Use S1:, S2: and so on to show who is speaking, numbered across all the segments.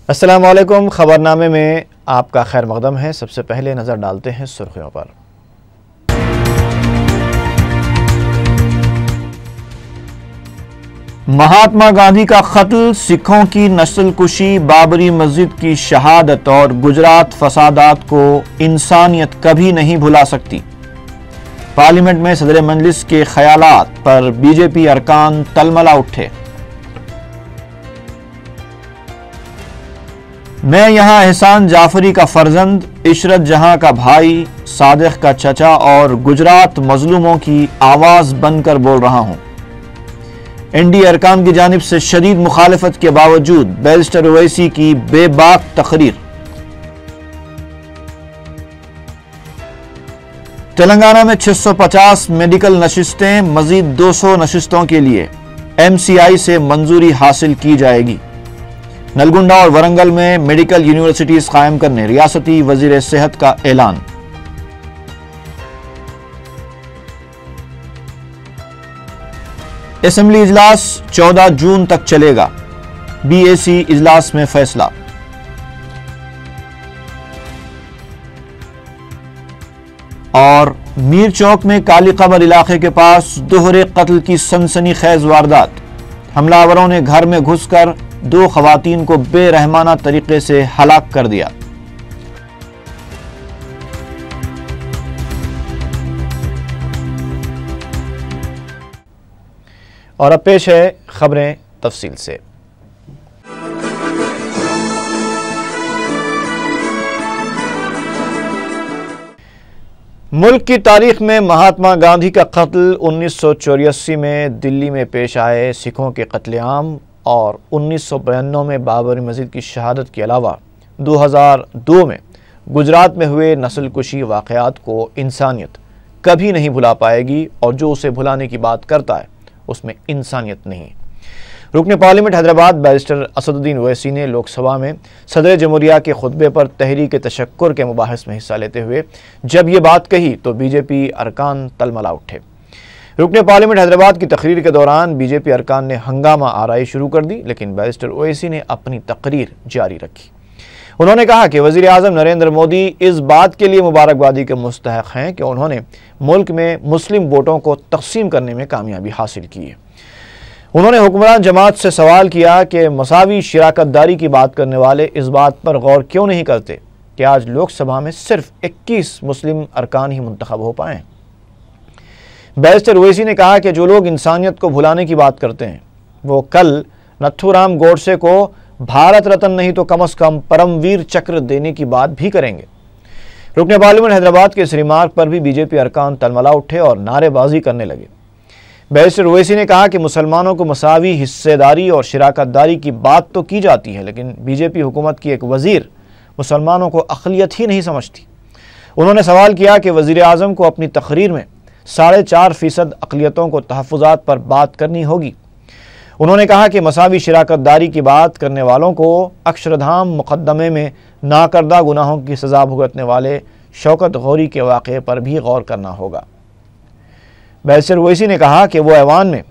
S1: السلام علیکم۔ خبرنامے میں آپ کا خیر مقدم ہے۔ سب سے پہلے نظر ڈالتے ہیں سرخیوں پر۔ مہاتما گاندھی کا قتل، سکھوں کی نسل کشی، بابری مسجد کی شہادت اور گجرات فسادات کو انسانیت کبھی نہیں بھلا سکتی۔ پارلیمنٹ میں صدر مجلس کے خیالات پر بی جے پی ارکان تلملا اٹھے۔ میں یہاں احسان جعفری کا فرزند، عشرت جہاں کا بھائی، صادق کا چچا اور گجرات مظلوموں کی آواز بن کر بول رہا ہوں۔ این ڈی ارکان کی جانب سے شدید مخالفت کے باوجود بیرسٹر اویسی کی بے باک تقریر۔ تلنگانہ میں 650 میڈیکل نشستیں، مزید 200 نشستوں کے لیے ایم سی آئی سے منظوری حاصل کی جائے گی۔ نلگنڈا اور ورنگل میں میڈیکل یونیورسٹیز قائم کرنے ریاستی وزیر صحت کا اعلان۔ اسمبلی اجلاس 14 جون تک چلے گا، بی اے سی اجلاس میں فیصلہ۔ اور میر چوک میں کالی قبر علاقے کے پاس دوہرے قتل کی سنسنی خیز واردات، حملہ آوروں نے گھر میں گھس کر 2 خواتین کو بے رحمانہ طریقے سے ہلاک کر دیا۔ اور اب پیش ہے خبریں تفصیل سے۔ ملک کی تاریخ میں مہاتما گاندھی کا قتل، 1984 میں دلی میں پیش آئے سکھوں کے قتل عام اور 1992 میں بابری مسجد کی شہادت کے علاوہ 2002 میں گجرات میں ہوئے نسل کشی واقعات کو انسانیت کبھی نہیں بھلا پائے گی، اور جو اسے بھلانے کی بات کرتا ہے اس میں انسانیت نہیں۔ رکن پارلیمنٹ حیدرآباد بیرسٹر اسد الدین اویسی نے لوک سبھا میں صدر جمہوریہ کے خطبے پر تحریک تشکر کے مباحث میں حصہ لیتے ہوئے جب یہ بات کہی تو بی جے پی ارکان تلملا اٹھے۔ رکن پارلیمنٹ حیدرآباد کی تقریر کے دوران بی جے پی ارکان نے ہنگامہ آرائی شروع کر دی، لیکن بیرسٹر اویسی نے اپنی تقریر جاری رکھی۔ انہوں نے کہا کہ وزیر اعظم نریندر مودی اس بات کے لیے مبارکبادی کے مستحق ہیں کہ انہوں نے ملک میں مسلم ووٹوں کو تقسیم کرنے میں کامیابی حاصل کی ہے۔ انہوں نے حکمران جماعت سے سوال کیا کہ مساوی شراکت داری کی بات کرنے والے اس بات پر غور کیوں نہیں کرتے کہ آج لوک سبھا میں صرف 21 مسلم ارکان ہی منتخب ہو پائے ہیں۔ بیرسٹر اویسی نے کہا کہ جو لوگ انسانیت کو بھلانے کی بات کرتے ہیں وہ کل نتھو رام گوڈسے کو بھارت رتن نہیں تو کم از کم پرم ویر چکر دینے کی بات بھی کریں گے۔ رکن پارلیمنٹ حیدرآباد کے اس ریمارک پر بھی بی جے پی ارکان تلملا اٹھے اور نعرے بازی کرنے لگے۔ بیرسٹر اویسی نے کہا کہ مسلمانوں کو مساوی حصے داری اور شراکت داری کی بات تو کی جاتی ہے، لیکن بی جے پی حکومت کی ایک وزیر مسلمانوں کو اقلیت ہی نہیں سمجھتی۔ انہوں نے سوال کیا کہ وزیر اعظم کو اپنی تقریر میں 4.5% اقلیتوں کو تحفظات پر بات کرنی ہوگی۔ انہوں نے کہا کہ مساوی شراکت داری کی بات کرنے والوں کو اکشردھام مقدمے میں ناکردہ گناہوں کی سزا بھگتنے والے شوکت غوری کے واقعے پر بھی غور کرنا ہوگا۔ بیرسٹر اویسی نے کہا کہ وہ ایوان میں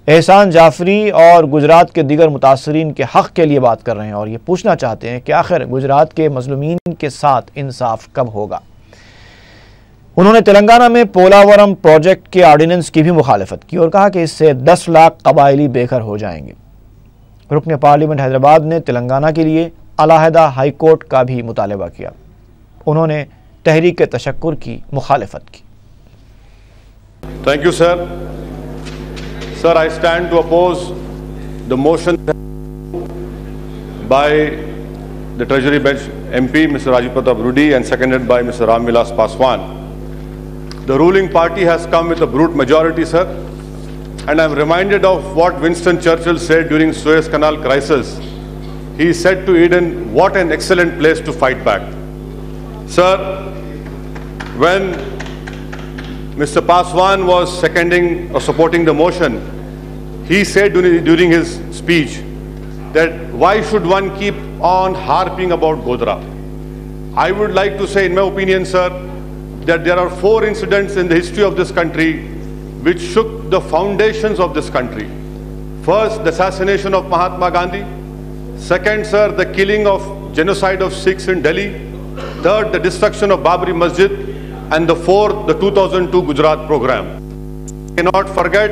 S1: احسان جعفری اور گجرات کے دیگر متاثرین کے حق کے لیے بات کر رہے ہیں اور یہ پوچھنا چاہتے ہیں کہ آخر گجرات کے مظلومین کے ساتھ انصاف کب ہوگا۔ انہوں نے تلنگانہ میں پولاورم پروجیکٹ کے آرڈیننس کی بھی مخالفت کی اور کہا کہ اس سے 10 لاکھ قبائلی بے گھر ہو جائیں گے۔ رکن پارلیمنٹ حیدرآباد نے تلنگانہ کے لیے علیحدہ ہائی کورٹ کا بھی مطالبہ کیا۔ انہوں نے تحریک تشکر کی مخالفت کی۔
S2: Thank you, sir. Sir, I stand to oppose the motion by the Treasury Bench MP, Mr. Rajiv Pratap Rudy, and seconded by Mr. Ram Vilas Paswan. The ruling party has come with a brute majority, sir, and I'm reminded of what Winston Churchill said during Suez Canal crisis. He said to Eden, what an excellent place to fight back. Sir, when Mr. Paswan was seconding or supporting the motion, he said during his speech that why should one keep on harping about Godhra? I would like to say, in my opinion, sir, that there are 4 incidents in the history of this country which shook the foundations of this country. First, the assassination of Mahatma Gandhi. Second, sir, the killing of genocide of Sikhs in Delhi. Third, the destruction of Babri Masjid. And the fourth, the 2002 Gujarat program. Cannot forget,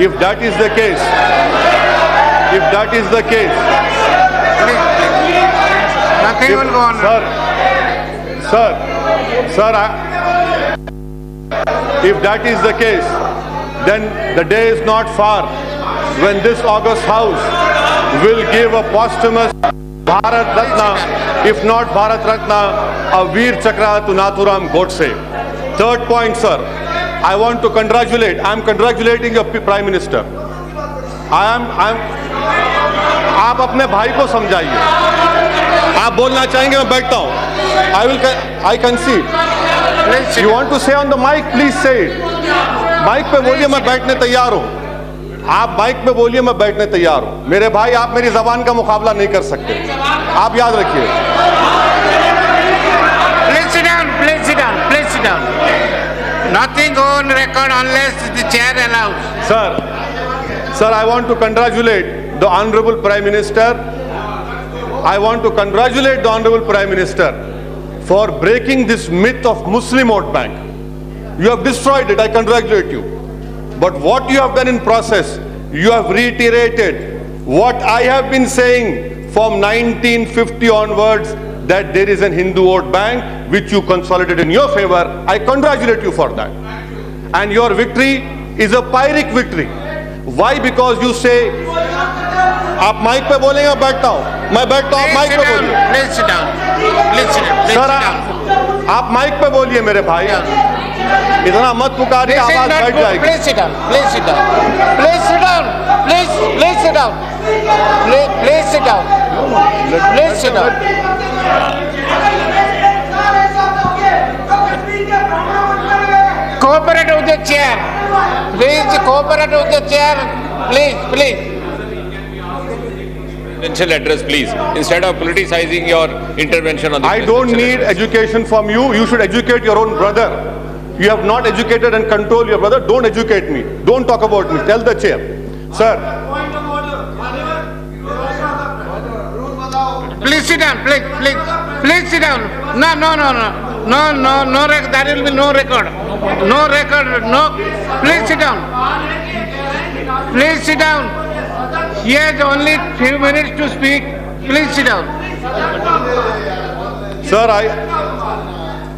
S2: If that is the case,
S3: nothing will go on.
S2: If that is the case, then the day is not far when this august house will give a posthumous Bharat Ratna, if not Bharat Ratna, a Veer Chakra to Nathuram Godse. Third point, sir, I want to congratulate, I am congratulating your Prime Minister. آپ اپنے بھائی کو سمجھائیے. آپ بولنا چاہیں گے میں بیٹھتا ہوں. I concede. You want to say on the mic, please say it. Mic پہ بولیے میں بیٹھنے تیار ہوں. آپ مائک پہ بولیے میں بیٹھنے تیار ہوں. میرے بھائی آپ میری زبان کا مقابلہ نہیں کر سکتے. آپ یاد رکھیے.
S3: Please sit down, please sit down, please sit down. Nothing on record unless the chair allows.
S2: Sir, I want to congratulate the Honorable Prime Minister. I want to congratulate the Honorable Prime Minister for breaking this myth of Muslim vote bank. You have destroyed it, I congratulate you. But what you have done in process, you have reiterated what I have been saying from 1950 onwards, that there is an Hindu vote bank which you consolidated in your favor. I congratulate you for that. And your victory is a Pyrrhic victory. Why? Because you say, آپ mic پہ بولیں گے بیٹھتا ہوں. میں بیٹھتا ہوں, mic پہ بولیے.
S3: Please sit down. Please sit down.
S2: سر آپ مائک پہ بولیے میرے بھائی. اتنا مت پکاریے, آواز بیٹھ جائے گی.
S3: Please sit down. Please sit down. Please sit down. Please sit down. Please sit down. Please sit down. Cooperate with the chair. Please cooperate with the chair. Please.
S4: Presidential address, please, instead of politicizing your intervention on the
S2: I don't need education from you. You should educate your own brother. You have not educated and controlled your brother. Don't educate me. Don't talk about me. Tell the chair. Sir.
S3: Please sit down. Please sit down. No. There will be no record. No. Please sit down. Please sit down. He has only few minutes to speak. Please sit down.
S2: Sir,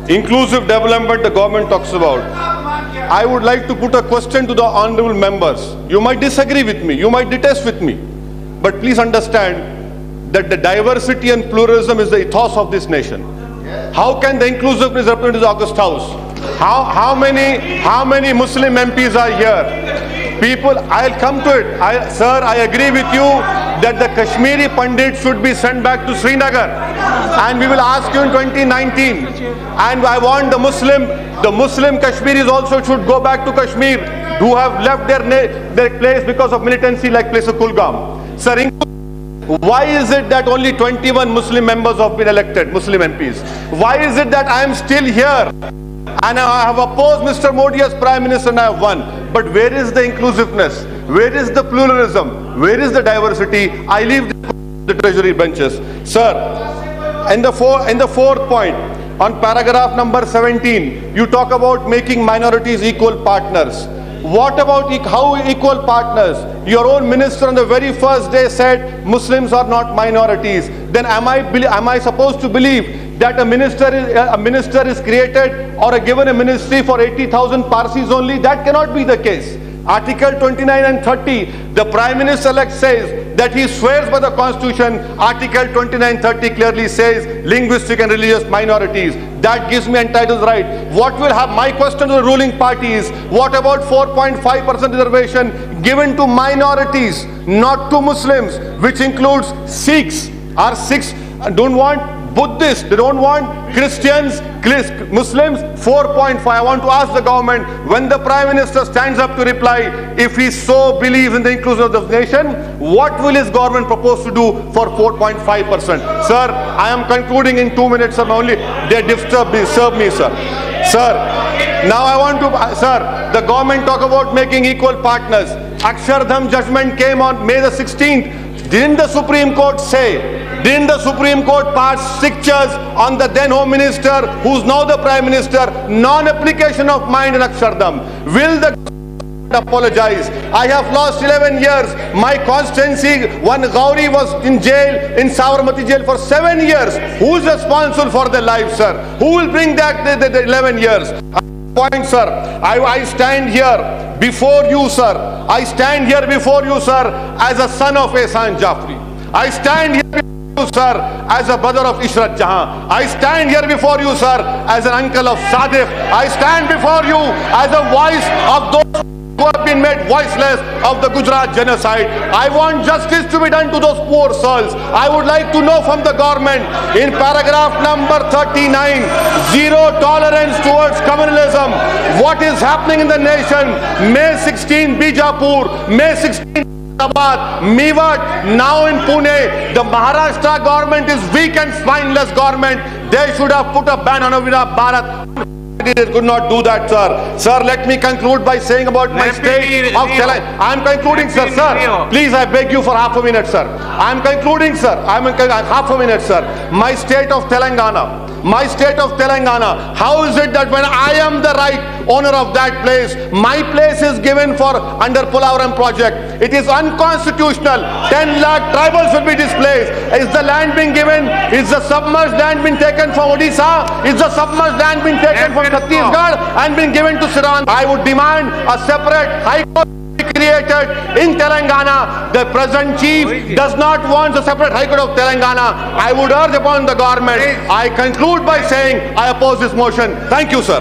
S2: inclusive development the government talks about. I would like to put a question to the honorable members. You might disagree with me, you might detest with me, but please understand that the diversity and pluralism is the ethos of this nation. How can the inclusiveness represent in the August House? How many Muslim MPs are here? People, I'll come to it. Sir, I agree with you that the Kashmiri Pandit should be sent back to Srinagar, and we will ask you in 2019. And I want the Muslim Kashmiris also should go back to Kashmir, who have left their place because of militancy, like place of Kulgam. Sir, why is it that only 21 Muslim members have been elected, Muslim MPs? Why is it that I am still here? And I have opposed Mr. Modi as Prime Minister and I have won. But where is the inclusiveness? Where is the pluralism? Where is the diversity? I leave the treasury benches. Sir, in the fourth point, on paragraph number 17, you talk about making minorities equal partners. What about how equal partners? Your own minister on the very first day said Muslims are not minorities. Then am I supposed to believe that a minister is created or given a ministry for 80,000 Parsis only? That cannot be the case. Article 29 and 30, the Prime Minister-elect says that he swears by the Constitution. Article 29-30 clearly says linguistic and religious minorities. That gives me entitled right. What will have my question to the ruling party is, what about 4.5% reservation given to minorities, not to Muslims, which includes Sikhs? Our Sikhs don't want Buddhists, they don't want Christians, Muslims. 4.5. I want to ask the government, when the Prime Minister stands up to reply, if he so believes in the inclusion of the nation, what will his government propose to do for 4.5%? Sir, I am concluding in 2 minutes, sir. Only they serve me, sir. Sir, now I want to, sir, the government talk about making equal partners. Akshardham judgment came on May the 16th. Didn't the Supreme Court pass strictures on the then Home Minister, who's now the Prime Minister, non-application of mind in Akshardham? Will the apologize? I have lost 11 years. My constituency, one Gauri was in jail, in Sabarmati jail for 7 years. Who is responsible for their life, sir? Who will bring back the 11 years? Point, sir. I stand here before you, sir. I stand here before you, sir, as a son of Ehsan Jafri. I stand here before you, sir, as a brother of Ishrat Jahan. I stand here before you, sir, as an uncle of Sadiq. I stand before you as a voice of those who have been made voiceless of the Gujarat genocide. I want justice to be done to those poor souls. I would like to know from the government, in paragraph number 39, zero tolerance towards communalism. What is happening in the nation? May 16, Bijapur. May 16, Mewat, now in Pune. The Maharashtra government is weak and spineless government. They should have put a ban on Avira Bharat. It could not do that, sir. Sir, let me conclude by saying about my state of Telangana. I am concluding, sir. Please, I beg you for half a minute, sir. I am concluding, sir. Half a minute, sir. My state of Telangana. How is it that when I am the right owner of that place, my place is given for under Polavaram project? It is unconstitutional. 10 lakh tribals will be displaced. Is the land being given? Is the submerged land being taken from Odisha? Is the submerged land being taken from Chhattisgarh and been given to Sudan? I would demand a separate high court created in Telangana. The present chief does not want a separate High Court of Telangana. I would urge upon the government. I conclude by saying I oppose this motion. Thank you, sir.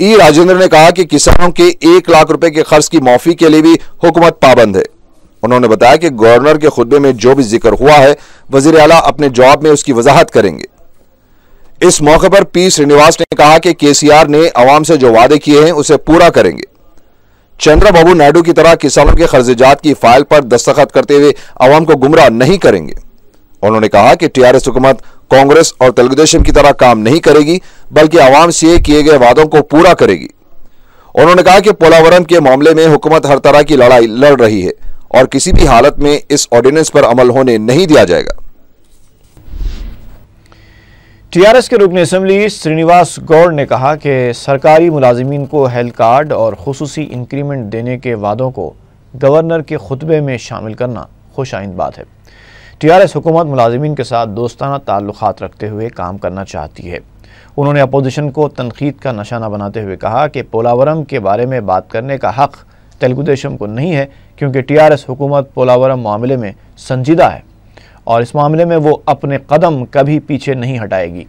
S5: ای راجندر نے کہا کہ کسانوں کے 1 لاکھ روپے کے قرض کی معافی کے لیے بھی حکومت پابند ہے۔ انہوں نے بتایا کہ گورنر کے خطبے میں جو بھی ذکر ہوا ہے وزیر اعلیٰ اپنے جواب میں اس کی وضاحت کریں گے۔ اس موقع پر پی سرینیواس نے کہا کہ KCR نے عوام سے جو وعدے کیے ہیں اسے پورا کریں گے۔ چندرا بابو نائیڈو کی طرح کسانوں کے قرض جات کی فائل پر دستخط کرتے ہوئے عوام کو گمراہ نہیں کریں گے۔ انہوں نے کہا کہ TRS حکومت کانگریس اور تلگو دیشم کی طرح کام نہیں کرے گی بلکہ عوام سے کیے گئے وعدوں کو پورا کرے گی۔ انہوں نے کہا کہ پولاورم کے معاملے میں حکومت ہر طرح کی لڑائی لڑ رہی ہے اور کسی بھی حالت میں اس آرڈیننس پر عمل ہونے نہیں دیا جائے گا۔
S1: TRS کے رکن اسمبلی سرینیواس گوڑ نے کہا کہ سرکاری ملازمین کو ہیلتھ کارڈ اور خصوصی انکریمنٹ دینے کے وعدوں کو گورنر کے خطبے میں شامل کرنا خوش آئند بات ہے۔ TRS حکومت ملازمین کے ساتھ دوستانہ تعلقات رکھتے ہوئے کام کرنا چاہتی ہے۔ انہوں نے اپوزیشن کو تنقید کا نشانہ بناتے ہوئے کہا کہ پولاورم کے بارے میں بات کرنے کا حق تلگو دیشم کو نہیں ہے کیونکہ TRS حکومت پولاورم معاملے میں سنجیدہ ہے اور اس معاملے میں وہ اپنے قدم کبھی پیچھے نہیں ہٹائے گی۔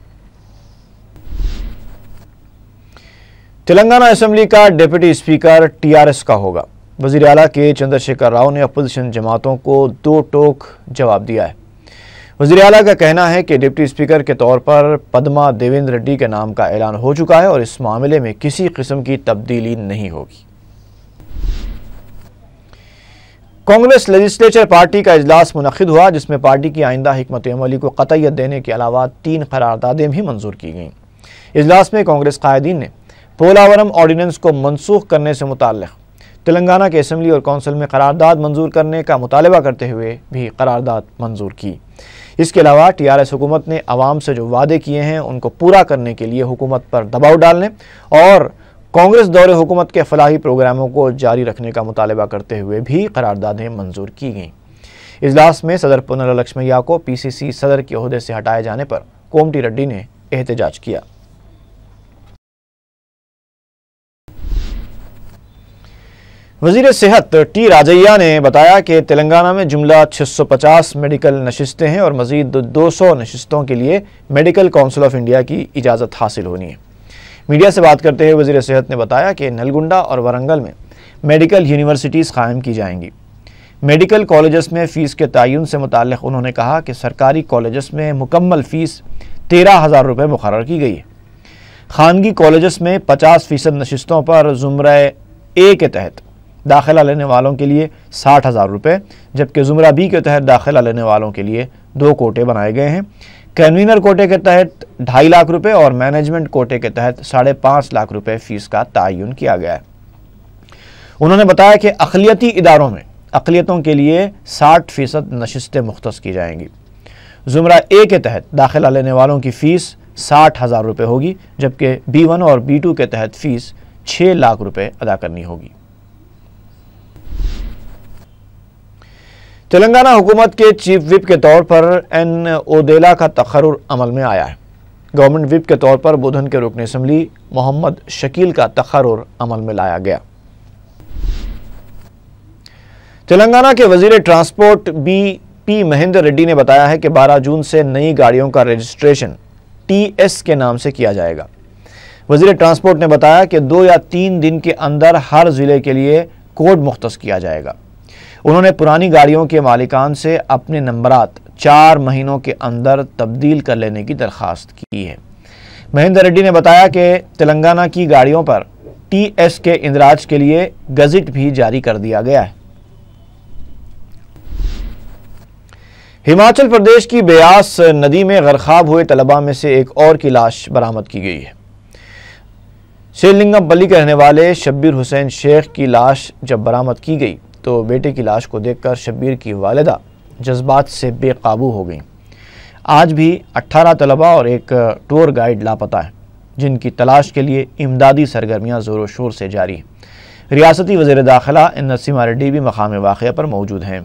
S1: تلنگانہ اسمبلی کا ڈپٹی اسپیکر TRS کا ہوگا۔ وزیر اعلیٰ کے چندر شیکھر راؤ نے اپوزیشن جماعتوں کو 2 ٹوک جواب دیا ہے۔ وزیر اعلیٰ کا کہنا ہے کہ ڈپٹی اسپیکر کے طور پر پدما دیویندر ریڈی کے نام کا اعلان ہو چکا ہے اور اس معاملے میں کسی قسم کی تبدیلی نہیں ہوگی۔ کانگریس لیجسلیچر پارٹی کا اجلاس منعقد ہوا جس میں پارٹی کی آئندہ حکمت عملی کو قطعیت دینے کے علاوہ 3 قراردادیں بھی منظور کی گئیں۔ اجلاس میں کانگریس قائدین نے پولاورم آرڈیننس کو منسوخ کرنے سے متعلق تلنگانہ کے اسمبلی اور کونسل میں قرارداد منظور کرنے کا مطالبہ کرتے ہوئے بھی قرارداد منظور کی۔ اس کے علاوہ TRS حکومت نے عوام سے جو وعدے کیے ہیں ان کو پورا کرنے کے لیے حکومت پر دباؤ ڈالنے اور کانگریس دور حکومت کے فلاحی پروگراموں کو جاری رکھنے کا مطالبہ کرتے ہوئے بھی قراردادیں منظور کی گئیں۔ اجلاس میں صدر پونرا لکشمیہ کو PCC صدر کے عہدے سے ہٹائے جانے پر کومٹی ریڈی نے احتجاج کیا۔ وزیر صحت ٹی راجیا نے بتایا کہ تلنگانہ میں جملہ 650 میڈیکل نشستیں ہیں اور مزید 200 نشستوں کے لیے میڈیکل کونسل آف انڈیا کی اجازت حاصل ہونی ہے۔ میڈیا سے بات کرتے ہوئے وزیر صحت نے بتایا کہ نلگنڈا اور ورنگل میں میڈیکل یونیورسٹیز قائم کی جائیں گی۔ میڈیکل کالجز میں فیس کے تعین سے متعلق انہوں نے کہا کہ سرکاری کالجز میں مکمل فیس 13,000 روپے مقرر کی گئی ہے۔ خانگی کالجز میں 50% نشستوں پر زمرہ A کے تحت داخلہ لینے والوں کے لیے 60,000 روپے جبکہ زمرہ B کے تحت داخلہ لینے والوں کے لیے 2 کوٹے بنائے گئے ہیں۔ کنوینر کوٹے کے تحت 2.5 لاکھ روپے اور مینجمنٹ کوٹے کے تحت 5.5 لاکھ روپے فیس کا تعین کیا گیا ہے۔ انہوں نے بتایا کہ اقلیتی اداروں میں اقلیتوں کے لیے 60% نشستیں مختص کی جائیں گی۔ زمرہ A کے تحت داخلہ لینے والوں کی فیس 60,000 روپے ہوگی جبکہ B1 اور B2 کے تحت فیس 6 لاکھ روپے ادا کرنی ہوگی۔ تلنگانہ حکومت کے چیف وپ کے طور پر این اودیلا کا تقرر عمل میں آیا ہے۔ گورنمنٹ وپ کے طور پر بدھن کے رکن اسمبلی محمد شکیل کا تقرر عمل میں لایا گیا۔ تلنگانہ کے وزیر ٹرانسپورٹ پی مہندر ریڈی نے بتایا ہے کہ 12 جون سے نئی گاڑیوں کا رجسٹریشن TS کے نام سے کیا جائے گا۔ وزیر ٹرانسپورٹ نے بتایا کہ 2 یا 3 دن کے اندر ہر ضلع کے لیے کوڈ مختص کیا جائے گا۔ انہوں نے پرانی گاڑیوں کے مالکان سے اپنے نمبرات 4 مہینوں کے اندر تبدیل کر لینے کی درخواست کی ہے۔ مہندر ریڈی نے بتایا کہ تلنگانہ کی گاڑیوں پر TS کے اندراج کے لیے گزٹ بھی جاری کر دیا گیا ہے۔ ہماچل پردیش کی بیاس ندی میں غرقاب ہوئے طلباء میں سے ایک اور کی لاش برآمد کی گئی ہے۔ شیرلنگم پلی کے رہنے والے شبیر حسین شیخ کی لاش جب برآمد کی گئی تو بیٹے کی لاش کو دیکھ کر شبیر کی والدہ جذبات سے بے قابو ہو گئیں۔ آج بھی 18 طلباء اور ایک ٹور گائیڈ لاپتہ ہیں جن کی تلاش کے لیے امدادی سرگرمیاں زور و شور سے جاری ہیں۔ ریاستی وزیر داخلہ نرسمہا ریڈی بھی مقام واقعہ پر موجود ہیں۔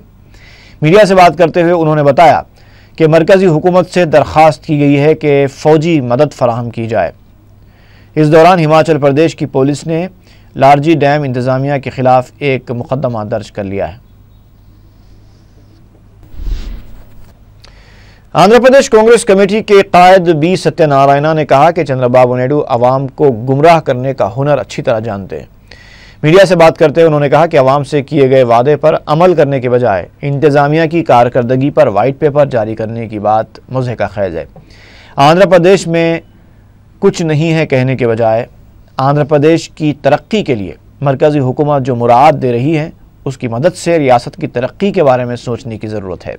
S1: میڈیا سے بات کرتے ہوئے انہوں نے بتایا کہ مرکزی حکومت سے درخواست کی گئی ہے کہ فوجی مدد فراہم کی جائے۔ اس دوران ہماچل پردیش کی پولیس نے لارجی ڈیم انتظامیہ کے خلاف ایک مقدمہ درج کر لیا ہے۔ آندھرا پردیش کانگریس کمیٹی کے قائد بی ستیہ نارائنا نے کہا کہ چندرا بابو نائیڈو عوام کو گمراہ کرنے کا ہنر اچھی طرح جانتے ہیں۔ میڈیا سے بات کرتے ہوئے انہوں نے کہا کہ عوام سے کیے گئے وعدے پر عمل کرنے کے بجائے انتظامیہ کی کارکردگی پر وائٹ پیپر جاری کرنے کی بات مضحکہ خیز ہے۔ آندھرا پردیش میں کچھ نہیں ہے کہنے کے بجائے آندھرا پردیش کی ترقی کے لیے مرکزی حکومت جو مراعات دے رہی ہے اس کی مدد سے ریاست کی ترقی کے بارے میں سوچنے کی ضرورت ہے۔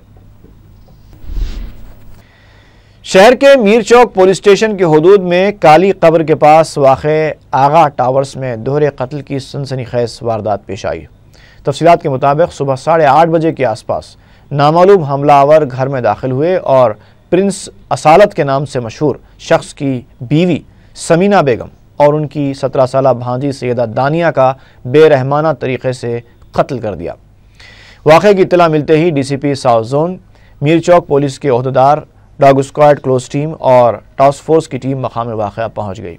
S1: شہر کے میر چوک پولیس اسٹیشن کے حدود میں کالی قبر کے پاس واقع آغا ٹاورز میں دوہرے قتل کی سنسنی خیز واردات پیش آئی۔ تفصیلات کے مطابق صبح 8:30 بجے کے آس پاس نامعلوم حملہ آور گھر میں داخل ہوئے اور پرنس اصالت کے نام سے مشہور شخص کی بیوی سمینہ بیگم اور ان کی 17 سالہ بھانجی سیدہ دانیہ کا بے رحمانہ طریقے سے قتل کر دیا۔ واقعے کی اطلاع ملتے ہی ڈی سی پی ساؤتھ زون، میر چوک پولیس کے عہدیدار، ڈاگ اسکواڈ کلوز ٹیم اور ٹاسک فورس کی ٹیم مقام واقعہ پہنچ گئی۔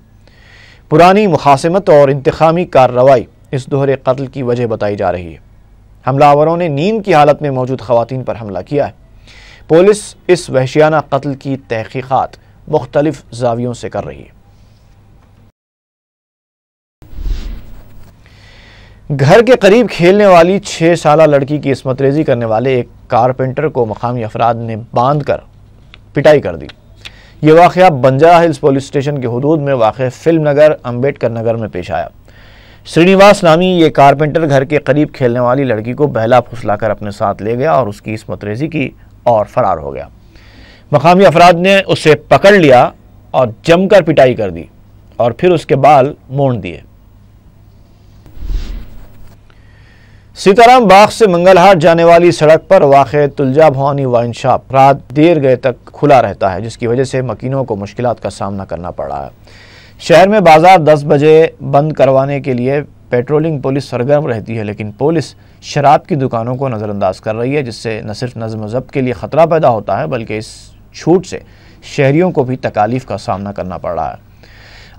S1: پرانی مخاصمت اور انتقامی کارروائی اس دوہرے قتل کی وجہ بتائی جا رہی ہے۔ حملہ آوروں نے نیند کی حالت میں موجود خواتین پر حملہ کیا ہے۔ پولیس اس وحشیانہ قتل کی تحقیقات مختلف زاویوں سے کر رہی ہے۔ گھر کے قریب کھیلنے والی 6 سالہ لڑکی کی عصمت ریزی کرنے والے ایک کارپینٹر کو مقامی افراد نے باندھ کر پٹائی کر دی۔ یہ واقعہ بنجارہ ہلز پولیس اسٹیشن کے حدود میں واقع فلم نگر امبیڈکر نگر میں پیش آیا۔ سرینیواس نامی یہ کارپینٹر گھر کے قریب کھیلنے والی لڑکی کو بہلا پھسلا کر اپنے ساتھ لے گیا اور اس کی عصمت ریزی کی اور فرار ہو گیا۔ مقامی افراد نے اسے پکڑ لیا اور جم کر پٹائی کر دی اور پھر اس کے بال مونڈ دیے۔ سیتارام باغ سے منگل ہاٹ جانے والی سڑک پر واقع تلجا بھوانی وائن شاپ رات دیر گئے تک کھلا رہتا ہے، جس کی وجہ سے مکینوں کو مشکلات کا سامنا کرنا پڑ رہا ہے۔ شہر میں بازار 10 بجے بند کروانے کے لیے پیٹرولنگ پولیس سرگرم رہتی ہے، لیکن پولیس شراب کی دکانوں کو نظر انداز کر رہی ہے، جس سے نہ صرف نظم و ضبط کے لیے خطرہ پیدا ہوتا ہے بلکہ اس چھوٹ سے شہریوں کو بھی تکالیف کا سامنا کرنا پڑ رہا ہے۔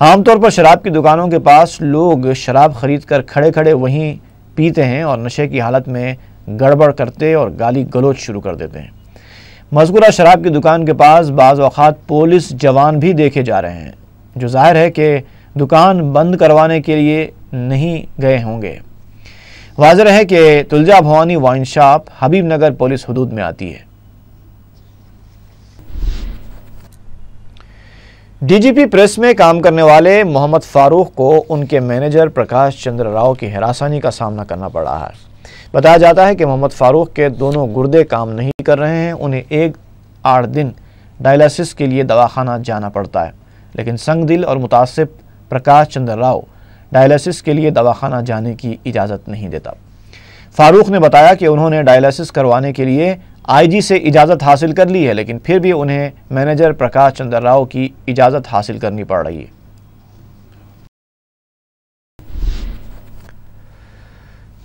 S1: عام طور پر شراب کی دکانوں کے پاس لوگ شراب خرید کر کھڑے کھڑے وہیں پیتے ہیں اور نشے کی حالت میں گڑبڑ کرتے اور گالی گلوچ شروع کر دیتے ہیں۔ مذکورہ شراب کی دکان کے پاس بعض اوقات پولیس جوان بھی دیکھے جا رہے ہیں، جو ظاہر ہے کہ دکان بند کروانے کے لیے نہیں گئے ہوں گے۔ واضح ہے کہ تلجا بھوانی وائن شاپ حبیب نگر پولیس حدود میں آتی ہے۔ ڈی جی پی پریس میں کام کرنے والے محمد فاروق کو ان کے مینیجر پرکاش چندر راؤ کی ہراسانی کا سامنا کرنا پڑ رہا ہے۔ بتایا جاتا ہے کہ محمد فاروق کے دونوں گردے کام نہیں کر رہے ہیں، انہیں 8 دن ڈائلسس کے لیے دواخانہ جانا پڑتا ہے، لیکن سنگ دل اور متعصب پرکاش چندر راؤ ڈائلسس کے لیے دواخانہ جانے کی اجازت نہیں دیتا۔ فاروق نے بتایا کہ انہوں نے ڈائلسس کروانے کے لیے آئی جی سے اجازت حاصل کر لی ہے، لیکن پھر بھی انہیں مینیجر پرکاش چندر راؤ کی اجازت حاصل کرنی پڑ رہی ہے۔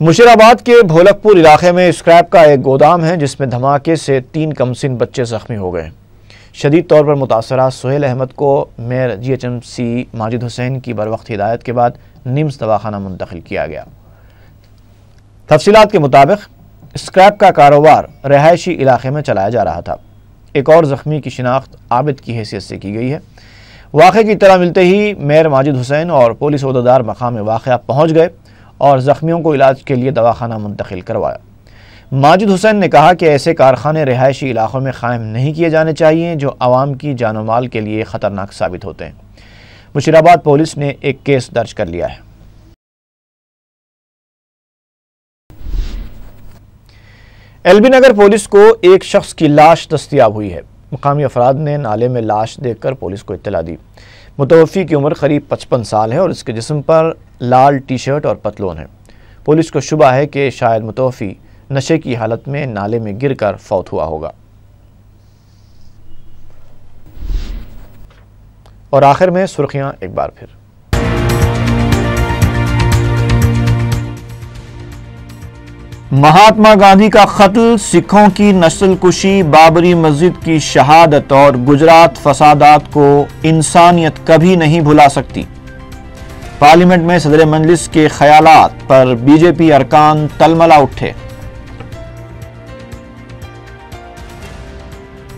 S1: مشیرآباد کے بھولک پور علاقے میں اسکریپ کا ایک گودام ہے جس میں دھماکے سے 3 کمسن بچے زخمی ہو گئے۔ شدید طور پر متاثرہ سہیل احمد کو mayor G H M C Majid Hussain کی بروقت ہدایت کے بعد نمس دواخانہ منتقل کیا گیا۔ تفصیلات کے مطابق اسکریپ کا کاروبار رہائشی علاقے میں چلایا جا رہا تھا۔ ایک اور زخمی کی شناخت عابد کی حیثیت سے کی گئی ہے۔ واقعے کی اطلاع ملتے ہی میئر ماجد حسین اور پولیس عہدیدار مقام واقعہ پہنچ گئے اور زخمیوں کو علاج کے لیے دواخانہ منتقل کروایا۔ ماجد حسین نے کہا کہ ایسے کارخانے رہائشی علاقوں میں قائم نہیں کیے جانے چاہیے جو عوام کی جان و مال کے لیے خطرناک ثابت ہوتے ہیں۔ مشیرآباد پولیس نے ایک کیس درج کر لیا ہے۔ ایل بی نگر پولیس کو ایک شخص کی لاش دستیاب ہوئی ہے۔ مقامی افراد نے نالے میں لاش دیکھ کر پولیس کو اطلاع دی۔ متوفی کی عمر قریب 55 سال ہے اور اس کے جسم پر لال ٹی شرٹ اور پتلون ہے۔ پولیس کو شبہ ہے کہ شاید متوفی نشے کی حالت میں نالے میں گر کر فوت ہوا ہوگا۔ اور آخر میں سرخیاں ایک بار پھر۔ مہاتما گاندھی کا قتل، سکھوں کی نسل کشی، بابری مسجد کی شہادت اور گجرات فسادات کو انسانیت کبھی نہیں بھلا سکتی۔ پارلیمنٹ میں صدر مجلس کے خیالات پر بی جے پی ارکان تلملا اٹھے۔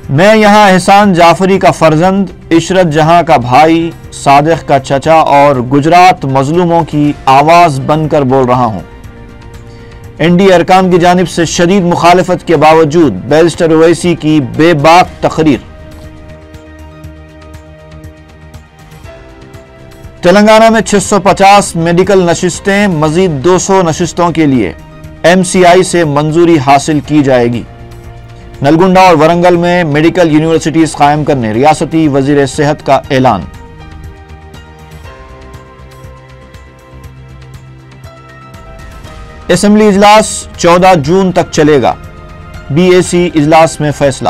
S1: میں یہاں احسان جعفری کا فرزند، عشرت جہاں کا بھائی، صادق کا چچا اور گجرات مظلوموں کی آواز بن کر بول رہا ہوں۔ این ڈی ارکان کی جانب سے شدید مخالفت کے باوجود بیرسٹر اویسی کی بے باک تقریر۔ تلنگانہ میں 650 میڈیکل نشستیں، مزید 200 نشستوں کے لیے ایم سی آئی سے منظوری حاصل کی جائے گی۔ نلگنڈا اور ورنگل میں میڈیکل یونیورسٹیز قائم کرنے ریاستی وزیر صحت کا اعلان۔ اسمبلی اجلاس 14 جون تک چلے گا، بی اے سی اجلاس میں فیصلہ۔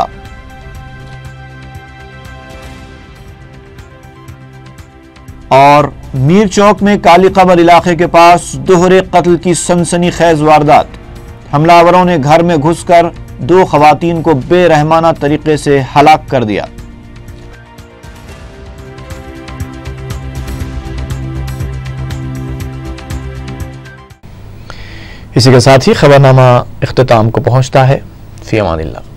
S1: اور میر چوک میں کالی قبر علاقے کے پاس دوہرے قتل کی سنسنی خیز واردات، حملہ آوروں نے گھر میں گھس کر 2 خواتین کو بے رحمانہ طریقے سے ہلاک کر دیا۔ اسی کے ساتھ ہی خبرنامہ اختتام کو پہنچتا ہے۔ فی امان اللہ۔